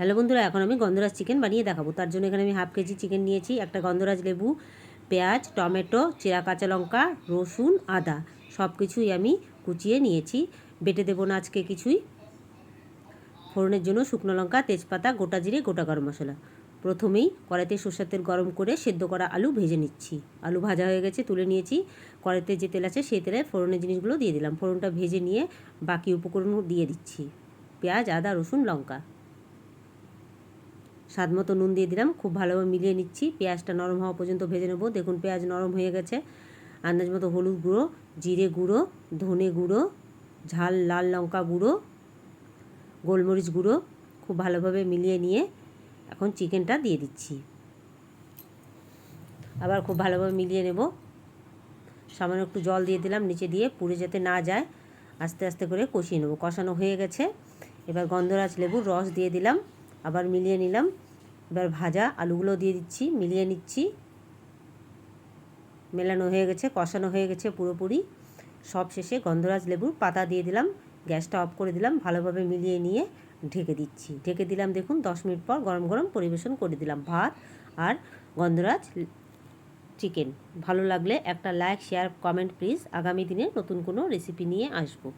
Hello বন্ধুরা, এখন আমি গন্ধরাজ চিকেন বানিয়ে দেখাবো। তার জন্য এখানে আমি হাফ কেজি চিকেন নিয়েছি, একটা গন্ধরাজ লেবু, পেঁয়াজ, টমেটো, চেরা কাঁচা লঙ্কা, রসুন, আদা সব কিছুই আমি কুচিয়ে নিয়েছি। বেটে দেবো না আজকে কিছুই। ফোড়নের জন্য শুকনো লঙ্কা, তেজপাতা, গোটা জিরে, গোটা গরম মশলা। প্রথমেই কড়াইতে সরষের তেল গরম করে সেদ্ধ করা আলু ভেজে নিচ্ছি। আলু ভাজা হয়ে গেছে, তুলে নিয়েছি। কড়াইতে যে তেল আছে সেই তেলে ফোড়নের জিনিসগুলো দিয়ে দিলাম। ফোড়নটা ভেজে নিয়ে বাকি উপকরণ দিয়ে দিচ্ছি, পেঁয়াজ, আদা, রসুন, লঙ্কা। স্বাদ মতো নুন দিয়ে দিলাম, খুব ভালোভাবে মিলিয়ে নিচ্ছি। পেঁয়াজটা নরম হওয়া পর্যন্ত ভেজে নেবো। দেখুন পেঁয়াজ নরম হয়ে গেছে। আন্দাজ মতো হলুদ গুঁড়ো, জিরে গুঁড়ো, ধনে গুঁড়ো, ঝাল লাল লঙ্কা গুঁড়ো, গোলমরিচ গুঁড়ো খুব ভালোভাবে মিলিয়ে নিয়ে এখন চিকেনটা দিয়ে দিচ্ছি। আবার খুব ভালোভাবে মিলিয়ে নেব। সামান্য একটু জল দিয়ে দিলাম নিচে দিয়ে, পুড়ে যেতে না যায়। আস্তে আস্তে করে কষিয়ে নেব। কষানো হয়ে গেছে। এবার গন্ধরাজ লেবুর রস দিয়ে দিলাম, আবার মিলিয়ে নিলাম। এবার ভাজা আলুগুলো দিয়ে দিচ্ছি, মিলিয়ে নিচ্ছি। মেলানো হয়ে গেছে, কষানো হয়ে গেছে পুরোপুরি। সব শেষে গন্ধরাজ লেবুর পাতা দিয়ে দিলাম, গ্যাসটা অফ করে দিলাম, ভালোভাবে মিলিয়ে নিয়ে ঢেকে দিচ্ছি। ঢেকে দিলাম, দেখুন 10 মিনিট পর গরম গরম পরিবেশন করে দিলাম ভাত আর গন্ধরাজ চিকেন। ভালো লাগলে একটা লাইক, শেয়ার, কমেন্ট প্লিজ। আগামী দিনে নতুন কোনো রেসিপি নিয়ে আসবো।